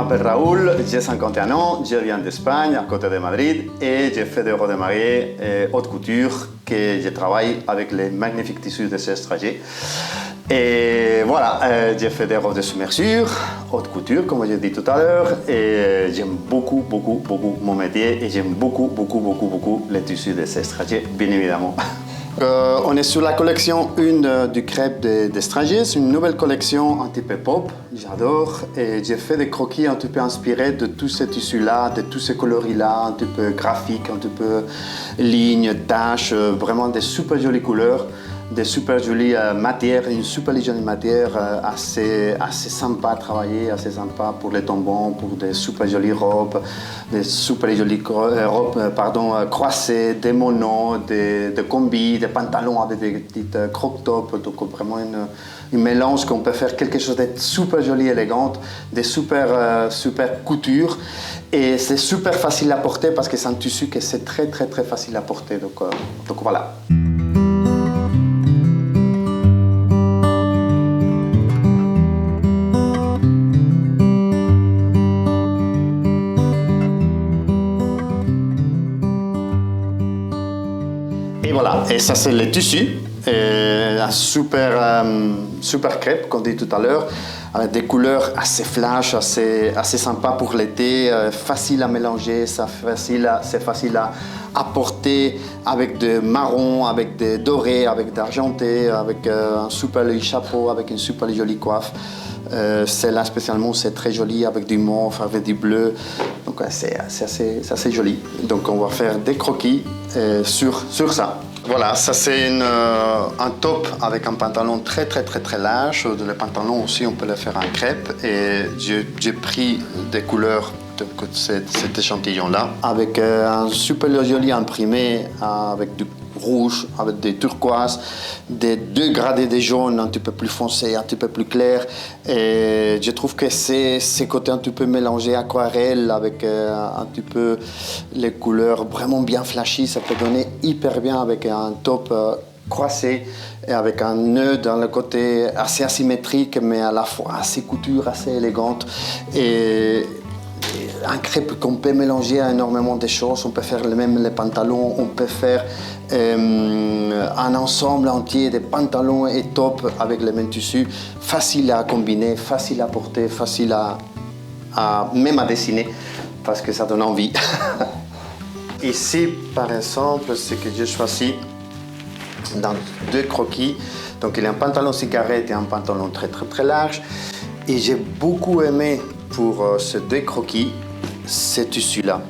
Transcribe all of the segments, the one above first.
m'appelle Raoul, j'ai 51 ans, je viens d'Espagne, à côté de Madrid, et j'ai fait des robes de mariée haute couture, que je travaille avec les magnifiques tissus de Sestragé. Et voilà, j'ai fait des robes de sur-mesure, haute couture, comme j'ai dit tout à l'heure, et j'aime beaucoup mon métier, et j'aime beaucoup les tissus de Sestragé, bien évidemment. On est sur la collection 1 du crêpe d'Estragé. C'est une nouvelle collection un petit peu pop, j'adore. Et j'ai fait des croquis un petit peu inspirés de tous ces tissus-là, de tous ces coloris-là, un petit peu graphiques, un petit peu lignes, taches, vraiment des super jolies couleurs, des super jolies matières, une super jolie matière assez sympa à travailler, assez sympa pour les tombons, pour des super jolies robes, des super jolies robes croisées, des monos, des combis, des pantalons avec des petites crop-tops, donc vraiment une mélange qu'on peut faire quelque chose de super joli, élégante, des super coutures, et c'est super facile à porter parce que c'est un tissu que c'est très facile à porter, donc voilà. Et voilà, et ça c'est le tissu, un super crêpe, comme dit tout à l'heure, avec des couleurs assez flash, assez sympa pour l'été, facile à mélanger, c'est facile à porter avec des marrons, avec des dorés, avec d'argenté, avec un super joli chapeau, avec une super jolie coiffe. Celle-là spécialement, c'est très joli avec du mauve, avec du bleu, donc c'est assez joli. Donc on va faire des croquis sur ça. Voilà, ça c'est un top avec un pantalon très large. Le pantalon aussi, on peut le faire en crêpe, et j'ai pris des couleurs de cet échantillon-là avec un super joli imprimé avec du rouge, avec des turquoises, des 2 gradés de jaune un petit peu plus foncé, un petit peu plus clair, et je trouve que ces côtés un petit peu mélangés aquarelle avec un petit peu les couleurs vraiment bien flashy, ça peut donner hyper bien avec un top croisé et avec un nœud dans le côté assez asymétrique mais à la fois assez couture, assez élégante, et un crêpe qu'on peut mélanger à énormément de choses. On peut faire même les pantalons, on peut faire un ensemble entier de pantalons et tops avec les mêmes tissus, facile à combiner, facile à porter, facile même à dessiner, parce que ça donne envie. Ici, par exemple, ce que j'ai choisi dans 2 croquis, donc il y a un pantalon cigarette et un pantalon très large, et j'ai beaucoup aimé pour ces 2 croquis ce tissu-là.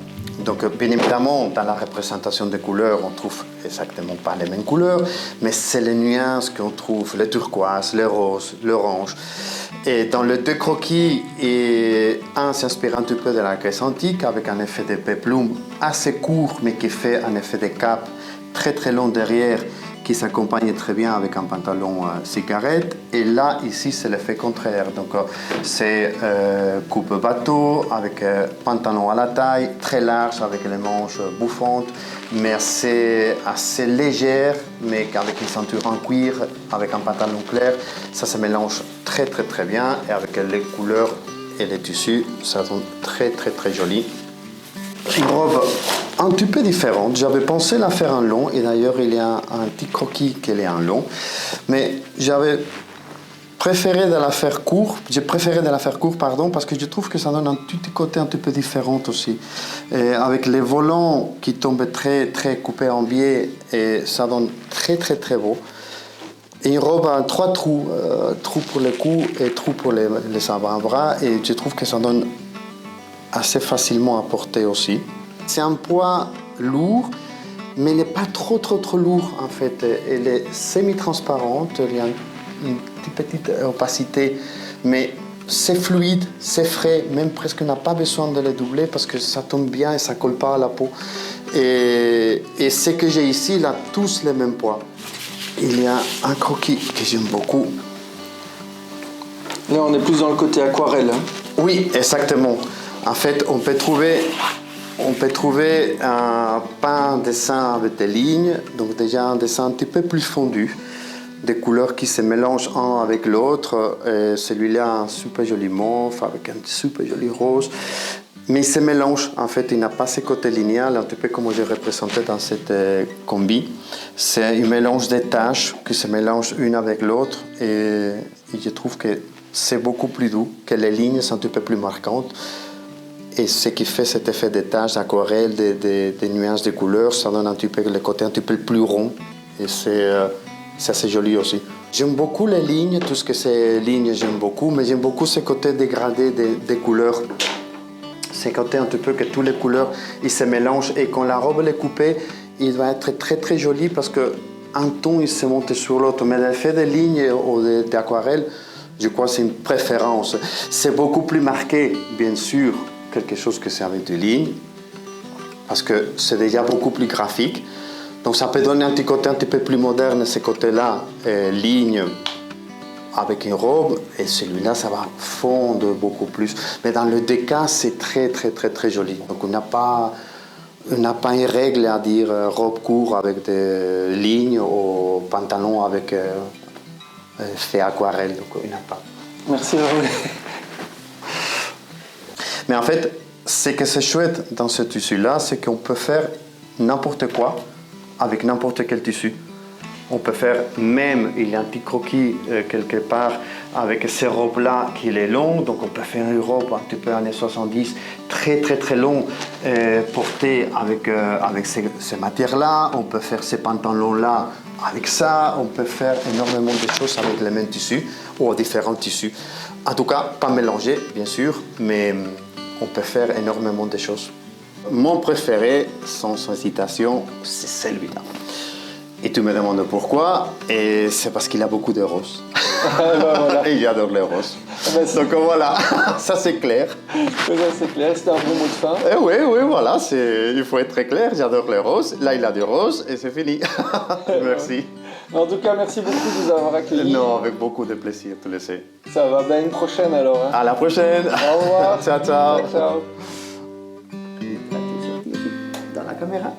Donc bien évidemment, dans la représentation des couleurs, on trouve exactement pas les mêmes couleurs, mais c'est les nuances qu'on trouve, les turquoises, les roses, l'orange. Et dans les 2 croquis, un s'inspire un petit peu de la Grèce antique avec un effet de péplum assez court, mais qui fait un effet de cape très long derrière, qui s'accompagne très bien avec un pantalon cigarette. Et là, ici, c'est l'effet contraire. Donc, c'est coupe bateau, avec pantalon à la taille, très large, avec les manches bouffantes, mais assez légère, mais avec une ceinture en cuir, avec un pantalon clair. Ça se mélange très bien, et avec les couleurs et les tissus, ça donne très joli. Une robe un petit peu différente. J'avais pensé la faire en long, et d'ailleurs il y a un petit croquis qu'elle est en long, mais j'avais préféré de la faire court. J'ai préféré de la faire court, parce que je trouve que ça donne un petit côté un petit peu différent aussi, et avec les volants qui tombent très coupés en biais, et ça donne très beau. Et une robe à 3 trous, trous pour les cou et trous pour les avant-bras, et je trouve que ça donne assez facilement à porter aussi. C'est un poids lourd, mais il n'est pas trop lourd en fait. Elle est semi-transparente, il y a une petite opacité, mais c'est fluide, c'est frais, même presque on n'a pas besoin de le doubler parce que ça tombe bien et ça ne colle pas à la peau. Et ce que j'ai ici, il a tous le même poids. Il y a un croquis que j'aime beaucoup. Là, on est plus dans le côté aquarelle. Hein. Oui, exactement. En fait, on peut trouver pas un dessin avec des lignes, donc déjà un dessin un petit peu plus fondu. des couleurs qui se mélangent un avec l'autre. Celui-là a un super joli mauve avec un super joli rose. Mais il se mélange, en fait, il n'a pas ce côté linéal, un petit peu comme j'ai représenté dans cette combi. C'est un mélange des taches qui se mélangent une avec l'autre et je trouve que c'est beaucoup plus doux, que les lignes sont un petit peu plus marquantes. Et ce qui fait cet effet des taches d'aquarelle, des nuances de couleurs, ça donne un petit peu le côté un petit peu plus rond et c'est assez joli aussi. J'aime beaucoup les lignes, tout ce que c'est lignes j'aime beaucoup, mais j'aime beaucoup ce côté dégradé des couleurs. C'est côté un petit peu que toutes les couleurs ils se mélangent et quand la robe est coupée, il va être très très joli parce qu'un ton il se monte sur l'autre. Mais l'effet des lignes ou d'aquarelle, je crois que c'est une préférence. C'est beaucoup plus marqué, bien sûr, quelque chose que c'est avec des lignes parce que c'est déjà beaucoup plus graphique. Donc ça peut donner un petit côté un petit peu plus moderne, ce côté-là, lignes. Avec une robe, et celui-là, ça va fondre beaucoup plus. Mais dans le deux cas, c'est très, très, très, très joli. Donc, on n'a pas une règle à dire robe courte avec des lignes ou pantalon avec fait aquarelle. Donc, il n'y a pas. Merci, Raoul. Mais en fait, ce que c'est chouette dans ce tissu-là, c'est qu'on peut faire n'importe quoi avec n'importe quel tissu. On peut faire même, il y a un petit croquis quelque part avec ces robes-là qui est long, donc on peut faire une robe un petit peu années 70, très très très long, portée avec ces matières-là. On peut faire ces pantalons-là avec ça. On peut faire énormément de choses avec les mêmes tissus ou différents tissus. En tout cas, pas mélangés, bien sûr, mais on peut faire énormément de choses. Mon préféré, sans hésitation, c'est celui-là. Et tu me demandes pourquoi, et c'est parce qu'il a beaucoup de roses. Voilà. Et j'adore les roses. Donc voilà, ça c'est clair. Ça c'est clair, c'était un bon mot de fin. Oui, oui, voilà, il faut être très clair, j'adore les roses. Là, il a des roses et c'est fini. Merci. En tout cas, merci beaucoup de nous avoir accueillis. Non, avec beaucoup de plaisir, tu le sais. Ça va, ben une prochaine alors. Hein. À la prochaine. Au revoir. Ciao, ciao. Ciao, ciao. Dans la caméra.